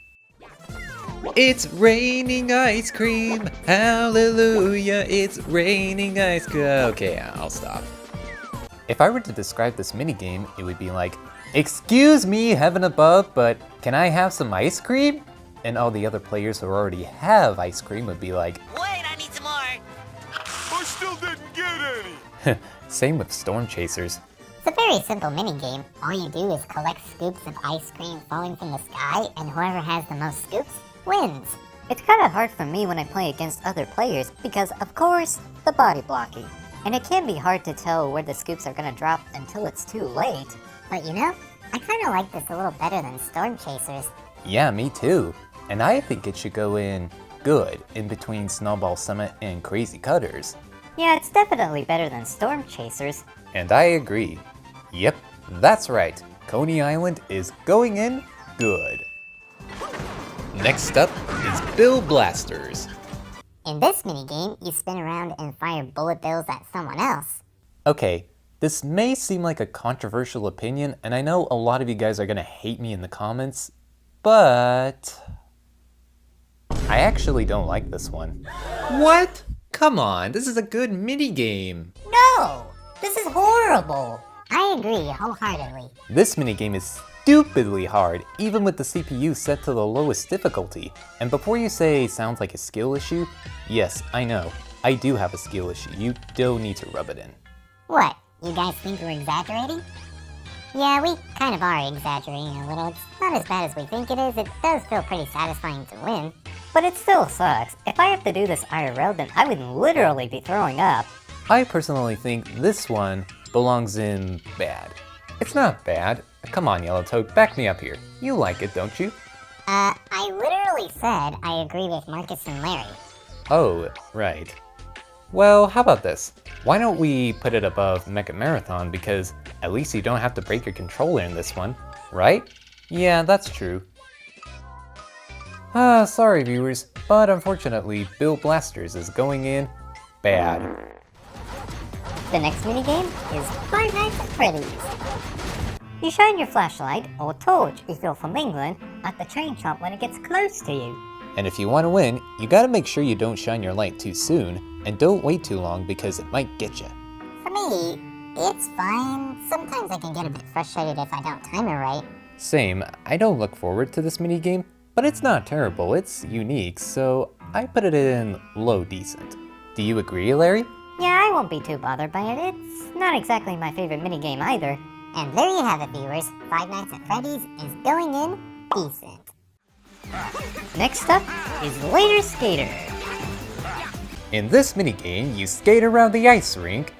It's raining ice cream, hallelujah, it's raining ice cream. Okay, I'll stop. If I were to describe this minigame, it would be like, excuse me, heaven above, but can I have some ice cream? And all the other players who already have ice cream would be like, wait, I need some more. I still didn't get any. Same with Storm Chasers. It's a very simple minigame. All you do is collect scoops of ice cream falling from the sky, and whoever has the most scoops wins. It's kind of hard for me when I play against other players because, of course, the body blocking. And it can be hard to tell where the scoops are gonna drop until it's too late. But you know, I kind of like this a little better than Storm Chasers. Yeah, me too. And I think it should go in good, in between Snowball Summit and Crazy Cutters. Yeah, it's definitely better than Storm Chasers. And I agree. Yep, that's right. Coney Island is going in good. Next up is Bill Blasters. In this minigame, you spin around and fire bullet bills at someone else. Okay, this may seem like a controversial opinion, and I know a lot of you guys are gonna hate me in the comments, but I actually don't like this one. What? Come on, this is a good minigame. No! This is horrible! I agree wholeheartedly. This minigame is stupidly hard, even with the CPU set to the lowest difficulty. And before you say sounds like a skill issue, yes, I know, I do have a skill issue. You don't need to rub it in. What, you guys think we're exaggerating? Yeah, we kind of are exaggerating a little. It's not as bad as we think it is. It does feel pretty satisfying to win. But it still sucks. If I have to do this IRL, then I would literally be throwing up. I personally think this one belongs in bad. It's not bad. Come on, Yellow Toad, back me up here. You like it, don't you? I literally said I agree with Markus and Larry. Oh, right. Well, how about this? Why don't we put it above Mecha Marathon, because at least you don't have to break your controller in this one, right? Yeah, that's true. Sorry viewers, but unfortunately, Bill Blasters is going in bad. The next minigame is Five Nights at Freddy's. You shine your flashlight, or torch if you're from England, at the train trap when it gets close to you. And if you want to win, you gotta make sure you don't shine your light too soon, and don't wait too long because it might get you. For me, it's fine. Sometimes I can get a bit frustrated if I don't time it right. Same, I don't look forward to this minigame, but it's not terrible, it's unique, so I put it in low decent. Do you agree, Larry? Yeah, I won't be too bothered by it. It's not exactly my favorite minigame either. And there you have it, viewers. Five Nights at Freddy's is going in decent. Next up is Later Skater. In this minigame, you skate around the ice rink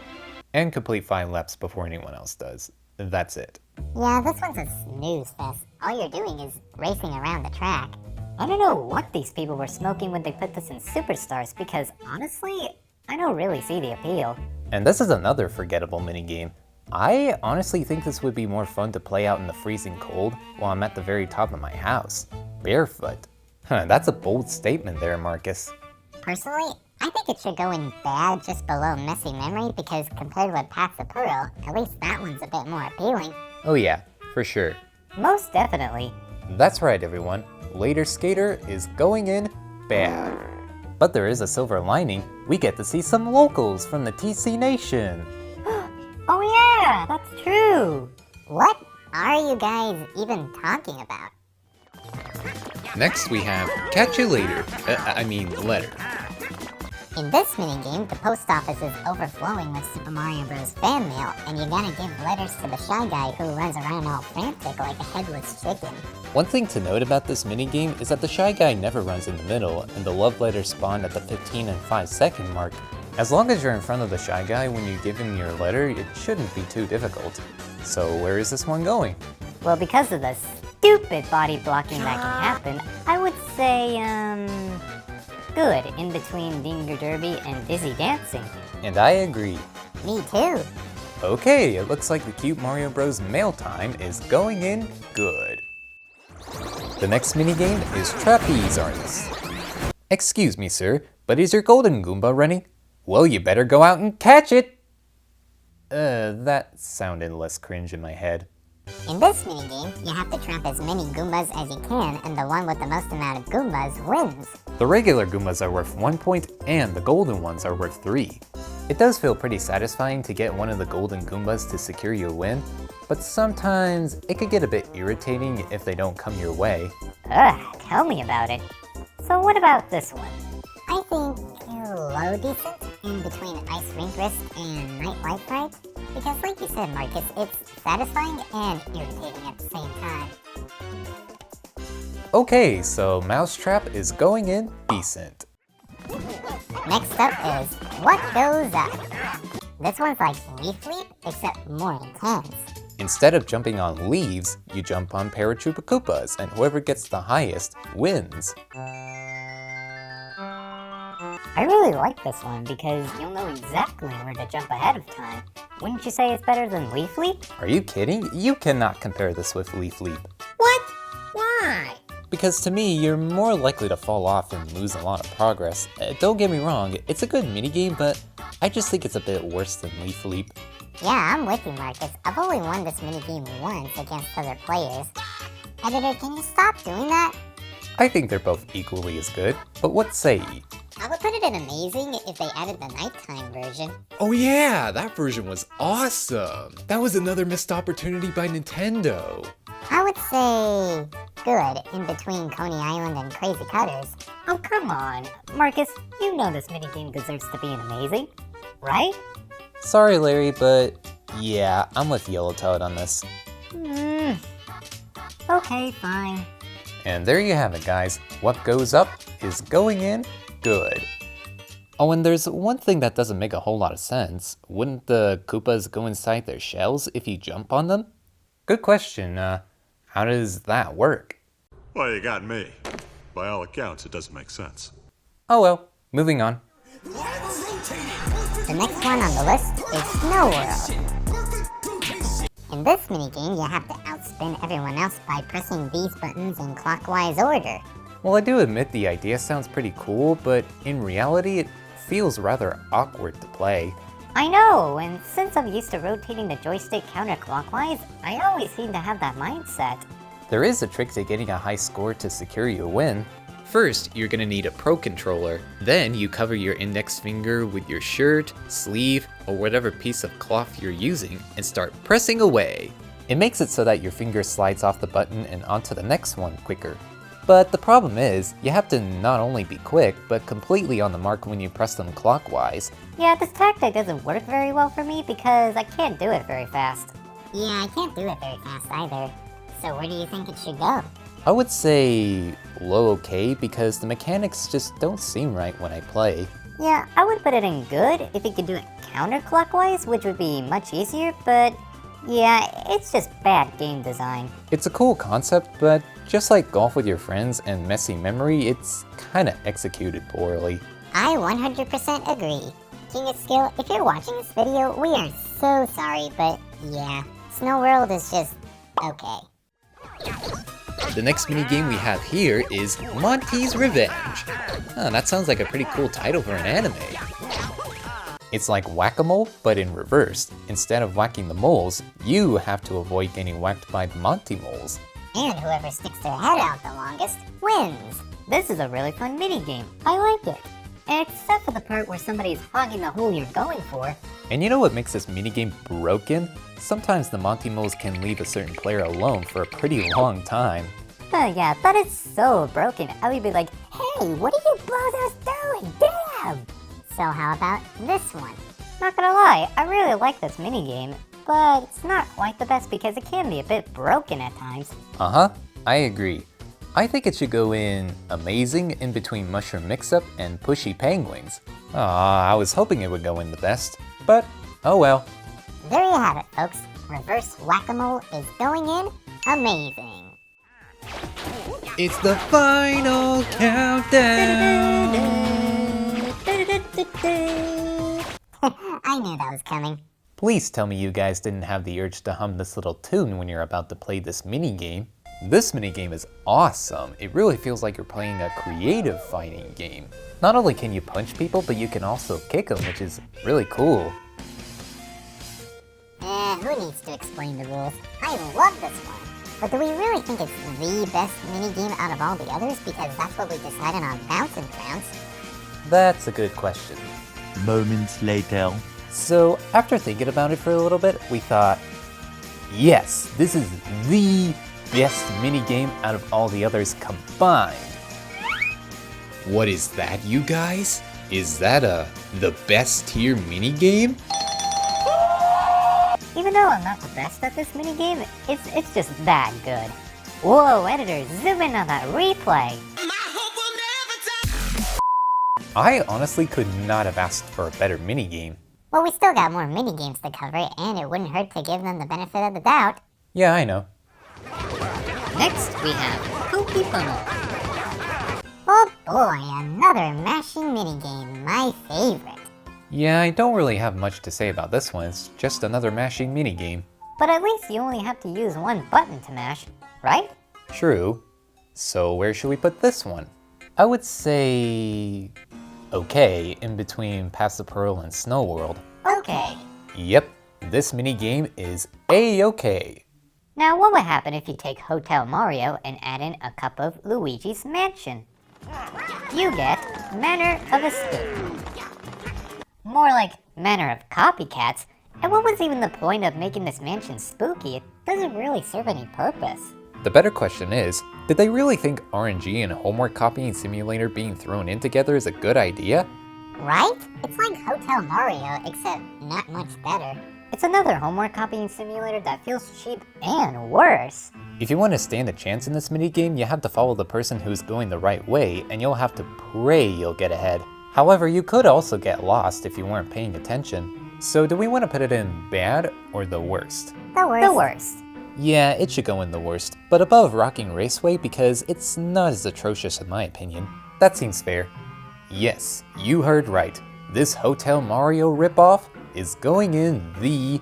and complete 5 laps before anyone else does. That's it. Yeah, this one's a snooze fest. All you're doing is racing around the track. I don't know what these people were smoking when they put this in Superstars, because honestly, I don't really see the appeal. And this is another forgettable minigame. I honestly think this would be more fun to play out in the freezing cold while I'm at the very top of my house, barefoot. That's a bold statement there, Markus. Personally, I think it should go in bad just below Messy Memory because compared with Path to Peril, at least that one's a bit more appealing. Oh yeah, for sure. Most definitely. That's right, everyone. Later Skater is going in bad. But there is a silver lining. We get to see some locals from the TC Nation. Oh yeah, that's true. What are you guys even talking about? Next we have Catch You Later. Letter. In this minigame, the post office is overflowing with Super Mario Bros. Fan mail, and you gotta give letters to the Shy Guy who runs around all frantic like a headless chicken. One thing to note about this minigame is that the Shy Guy never runs in the middle, and the love letters spawn at the 15 and 5 second mark. As long as you're in front of the Shy Guy when you give him your letter, it shouldn't be too difficult. So where is this one going? Well, because of the stupid body blocking that can happen, I would say, good in between Dinger Derby and Dizzy Dancing. And I agree. Me too. Okay, it looks like the cute Mario Bros. Mail time is going in good. The next minigame is Trapeze Artist. Excuse me, sir, but is your golden Goomba running? Well, you better go out and catch it! That sounded less cringe in my head. In this minigame, you have to trap as many Goombas as you can, and the one with the most amount of Goombas wins. The regular Goombas are worth 1 point, and the golden ones are worth 3. It does feel pretty satisfying to get one of the golden Goombas to secure you a win, but sometimes it could get a bit irritating if they don't come your way. Ugh, tell me about it. So what about this one? I think low decent in between Ice Rink Risk and Night Life Fright, because like you said, Markus, it's satisfying and irritating at the same time. Okay, so Mousetrap is going in decent. Next up is What Goes Up. This one's like Leaf Leap, except more intense. Instead of jumping on leaves, you jump on Paratroopa Koopas, and whoever gets the highest wins. I I really like this one because you'll know exactly where to jump ahead of time. Wouldn't you say it's better than Leaf Leap? Are you kidding? You cannot compare this with Leaf Leap. What? Why? Because to me, you're more likely to fall off and lose a lot of progress. Don't get me wrong, it's a good minigame, but I just think it's a bit worse than Leaf Leap. Yeah, I'm with you, Markus. I've only won this minigame once against other players. Editor, can you stop doing that? I think they're both equally as good, but what say ye? I would put it in amazing if they added the nighttime version. Oh yeah, that version was awesome. That was another missed opportunity by Nintendo. I would say good in between Coney Island and Crazy Cutters. Oh, come on. Markus, you know this minigame deserves to be an amazing, right? Sorry, Larry, but yeah, I'm with Yellow Toad on this. Okay, fine. And there you have it, guys. What goes up is going in good. Oh, and there's one thing that doesn't make a whole lot of sense. Wouldn't the Koopas go inside their shells if you jump on them? Good question. How does that work? Well, you got me. By all accounts, it doesn't make sense. Oh well, moving on. The next one on the list is Snow World. In this minigame, you have to outspin everyone else by pressing these buttons in clockwise order. Well, I do admit the idea sounds pretty cool, but in reality, it feels rather awkward to play. I know, and since I'm used to rotating the joystick counterclockwise, I always seem to have that mindset. There is a trick to getting a high score to secure you a win. First, you're gonna need a Pro Controller. Then you cover your index finger with your shirt, sleeve, or whatever piece of cloth you're using and start pressing away. It makes it so that your finger slides off the button and onto the next one quicker. But the problem is, you have to not only be quick, but completely on the mark when you press them clockwise. Yeah, this tactic doesn't work very well for me because I can't do it very fast. Yeah, I can't do it very fast either. So where do you think it should go? I would say low okay because the mechanics just don't seem right when I play. Yeah, I would put it in good if you could do it counterclockwise, which would be much easier, but yeah, it's just bad game design. It's a cool concept, but just like golf with your friends and messy memory, it's kinda executed poorly. I 100% agree. King of Skill, if you're watching this video, we are so sorry, but yeah, Snow World is just okay. The next minigame we have here is Monty's Revenge. That sounds like a pretty cool title for an anime. It's like whack-a-mole, but in reverse. Instead of whacking the moles, you have to avoid getting whacked by the Monty moles. And whoever sticks their head out the longest wins. This is a really fun minigame. I like it. Except for the part where somebody's hogging the hole you're going for. And you know what makes this minigame broken? Sometimes the Monty moles can leave a certain player alone for a pretty long time. Yeah, that is so broken. I would be like, hey, what are you bozos doing? Damn! So how about this one? Not gonna lie, I really like this minigame, but it's not quite the best because it can be a bit broken at times. I agree. I think it should go in Amazing in between Mushroom Mix-Up and Pushy Penguins. I was hoping it would go in the best, but oh well. There you have it, folks. Reverse Whack-A-Mole is going in Amazing. It's the final countdown! I knew that was coming. Please tell me you guys didn't have the urge to hum this little tune when you're about to play this minigame. This minigame is awesome. It really feels like you're playing a creative fighting game. Not only can you punch people, but you can also kick them, which is really cool. Who needs to explain the rules? I love this one. But do we really think it's the best minigame out of all the others because that's what we decided on Bouncing Trounce? That's a good question. Moments later. So after thinking about it for a little bit, we thought, yes, this is the best minigame out of all the others combined. What is that, you guys? Is that the best tier minigame? Even though I'm not the best at this minigame, it's just that good. Whoa, editor, zoom in on that replay. I honestly could not have asked for a better minigame. Well, we still got more minigames to cover, and it wouldn't hurt to give them the benefit of the doubt. Yeah, I know. Next, we have Pokey Pummel. Oh boy, another mashing minigame, my favorite. Yeah, I don't really have much to say about this one, it's just another mashing minigame. But at least you only have to use one button to mash, right? True. So where should we put this one? I would say... okay, in between Pass the Peril and Snow World. Okay. Yep, this minigame is A-okay. Now what would happen if you take Hotel Mario and add in a cup of Luigi's Mansion? You get Manor of Escape. More like Manor of Copycats. And what was even the point of making this mansion spooky? It doesn't really serve any purpose. The better question is, did they really think RNG and homework copying simulator being thrown in together is a good idea? Right? It's like Hotel Mario, except not much better. It's another homework copying simulator that feels cheap and worse. If you want to stand a chance in this minigame, you have to follow the person who's going the right way, and you'll have to pray you'll get ahead. However, you could also get lost if you weren't paying attention. So do we want to put it in bad or the worst? The worst. The worst. Yeah, it should go in the worst, but above Rockin Raceway because it's not as atrocious in my opinion. That seems fair. Yes, you heard right. This Hotel Mario ripoff is going in the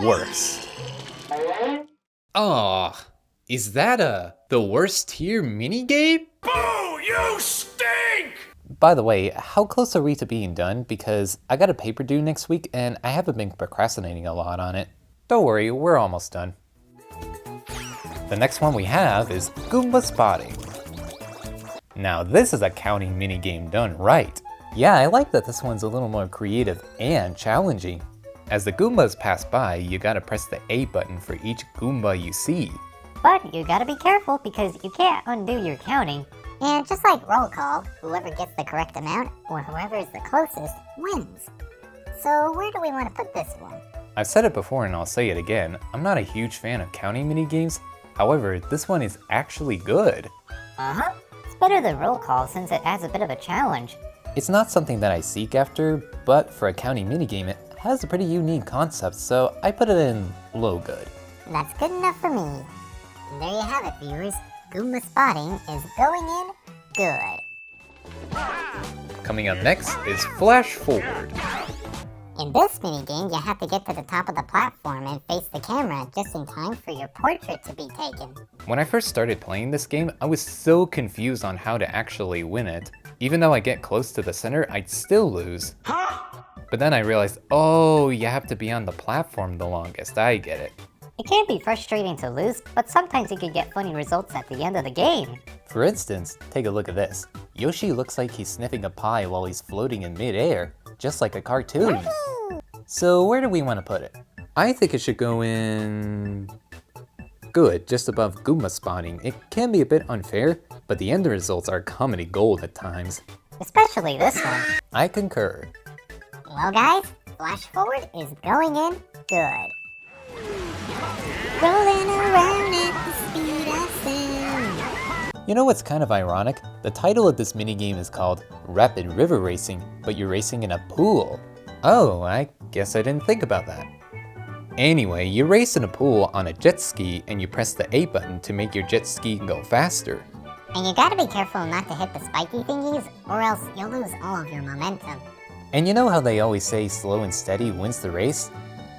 worst. Aw, is that the worst tier minigame? Boo! You stink! By the way, how close are we to being done? Because I got a paper due next week and I haven't been procrastinating a lot on it. Don't worry, we're almost done. The next one we have is Goomba Spotting. Now this is a counting minigame done right. Yeah, I like that this one's a little more creative and challenging. As the Goombas pass by, you gotta press the A button for each Goomba you see. But you gotta be careful because you can't undo your counting. And just like roll call, whoever gets the correct amount, or whoever is the closest, wins. So where do we want to put this one? I've said it before and I'll say it again, I'm not a huge fan of counting minigames. However, this one is actually good. Uh-huh. It's better than roll call since it adds a bit of a challenge. It's not something that I seek after, but for a counting minigame, it has a pretty unique concept, so I put it in low good. That's good enough for me. And there you have it, viewers. Goomba Spotting is going in good. Coming up next is Flash Forward. In this minigame, you have to get to the top of the platform and face the camera just in time for your portrait to be taken. When I first started playing this game, I was so confused on how to actually win it. Even though I get close to the center, I'd still lose. But then I realized, oh, you have to be on the platform the longest. I get it. It can be frustrating to lose, but sometimes you can get funny results at the end of the game. For instance, take a look at this. Yoshi looks like he's sniffing a pie while he's floating in midair, just like a cartoon. So where do we want to put it? I think it should go in... good, just above Goomba Spotting. It can be a bit unfair, but the end results are comedy gold at times. Especially this one. I concur. Well guys, Flash Forward is going in good. Rolling around at the speed of sound. You know what's kind of ironic? The title of this minigame is called Rapid River Racing, but you're racing in a pool. Oh, I guess I didn't think about that. Anyway, you race in a pool on a jet ski and you press the A button to make your jet ski go faster. And you gotta be careful not to hit the spiky thingies, or else you'll lose all of your momentum. And you know how they always say slow and steady wins the race?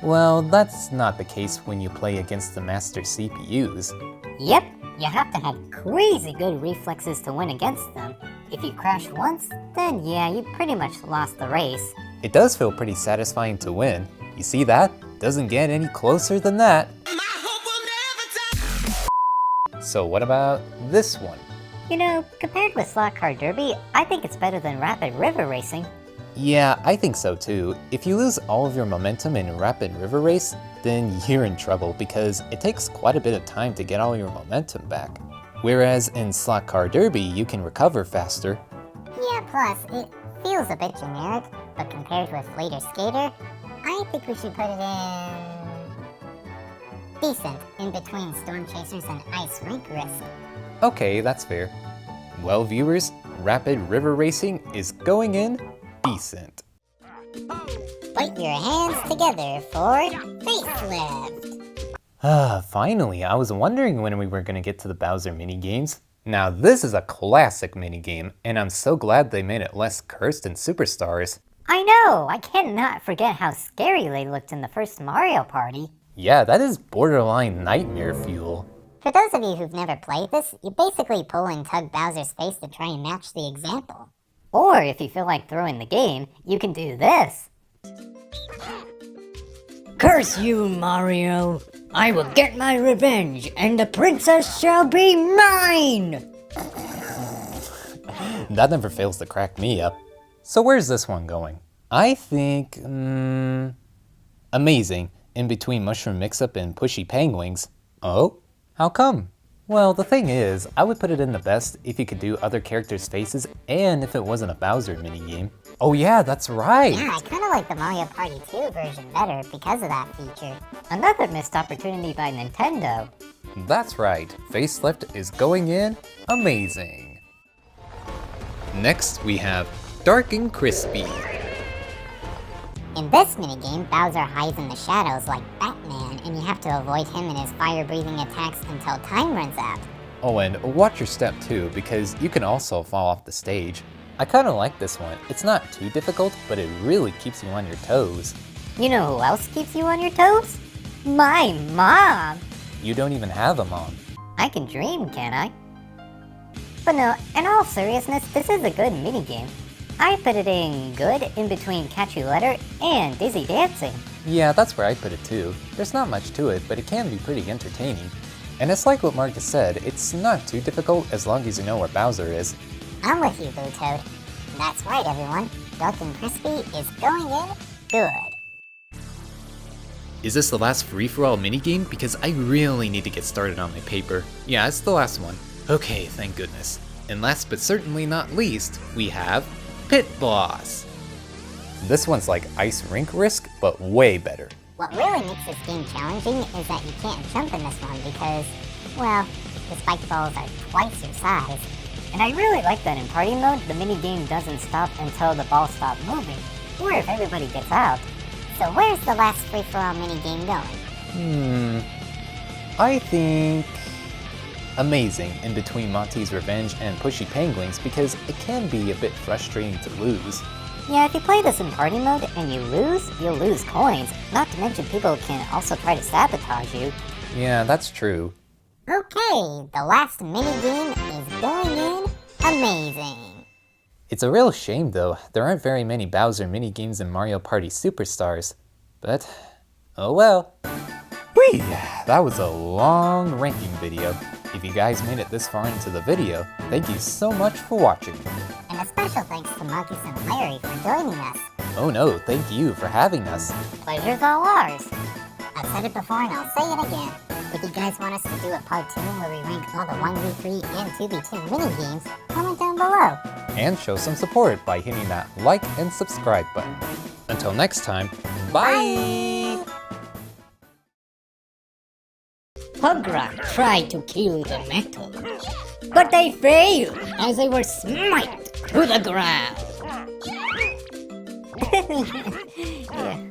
Well, that's not the case when you play against the master CPUs. Yep, you have to have crazy good reflexes to win against them. If you crash once, then yeah, you pretty much lost the race. It does feel pretty satisfying to win. You see that? Doesn't get any closer than that. So what about this one? You know, compared with Slot Car Derby, I think it's better than Rapid River Racing. Yeah, I think so too. If you lose all of your momentum in Rapid River Race, then you're in trouble because it takes quite a bit of time to get all your momentum back. Whereas in Slot Car Derby, you can recover faster. Yeah, plus, it feels a bit generic, but compared with Later Skater, I think we should put it in... decent, in between Storm Chasers and Ice Rink Risk. Okay, that's fair. Well, viewers, Rapid River Racing is going in decent. Put your hands together for Facelift. Finally, I was wondering when we were going to get to the Bowser minigames. Now this is a classic minigame, and I'm so glad they made it less cursed in Superstars. I know! I cannot forget how scary they looked in the first Mario Party. Yeah, that is borderline nightmare fuel. For those of you who've never played this, you basically pull and tug Bowser's face to try and match the example. Or if you feel like throwing the game, you can do this. Curse you, Mario! I will get my revenge, and the princess shall be mine! That never fails to crack me up. So where's this one going? I think, amazing, in between Mushroom Mix-Up and Pushy Penguins. Oh? How come? Well, the thing is, I would put it in the best if you could do other characters' faces and if it wasn't a Bowser minigame. Oh yeah, that's right! Yeah, I kinda like the Mario Party 2 version better because of that feature. Another missed opportunity by Nintendo. That's right, Facelift is going in amazing. Next we have Dark and Crispy. In this minigame, Bowser hides in the shadows like Batman, and you have to avoid him and his fire-breathing attacks until time runs out. Oh, and watch your step too, because you can also fall off the stage. I kinda like this one. It's not too difficult, but it really keeps you on your toes. You know who else keeps you on your toes? My mom! You don't even have a mom. I can dream, can't I? But no, in all seriousness, this is a good minigame. I put it in good in between Catch You Later and Dizzy Dancing. Yeah, that's where I put it too. There's not much to it, but it can be pretty entertaining. And it's like what Markus said, it's not too difficult as long as you know where Bowser is. I'm with you, Blue Toad. That's right, everyone. Dark and Crispy is going in good. Is this the last free-for-all minigame? Because I really need to get started on my paper. Yeah, it's the last one. Okay, thank goodness. And last but certainly not least, we have Pit Boss. This one's like Ice Rink Risk, but way better. What really makes this game challenging is that you can't jump in this one because, well, the spike balls are twice your size. And I really like that in party mode, the minigame doesn't stop until the balls stop moving, or if everybody gets out. So where's the last free-for-all minigame going? I think amazing in between Monty's Revenge and Pushy Penguins because it can be a bit frustrating to lose. Yeah, if you play this in party mode and you lose, you'll lose coins. Not to mention people can also try to sabotage you. Yeah, that's true. Okay, the last minigame is going in amazing. It's a real shame though, there aren't very many Bowser minigames in Mario Party Superstars. But, oh well. Whee! That was a long ranking video. If you guys made it this far into the video, thank you so much for watching. And a special thanks to Markus and Larry for joining us. Oh no, thank you for having us. Pleasure's all ours. I've said it before and I'll say it again. If you guys want us to do a part 2 where we rank all the 1v3 and 2v2 minigames, comment down below. And show some support by hitting that like and subscribe button. Until next time, bye! Pugra tried to kill the metal, but they failed as they were smite to the ground. Yeah.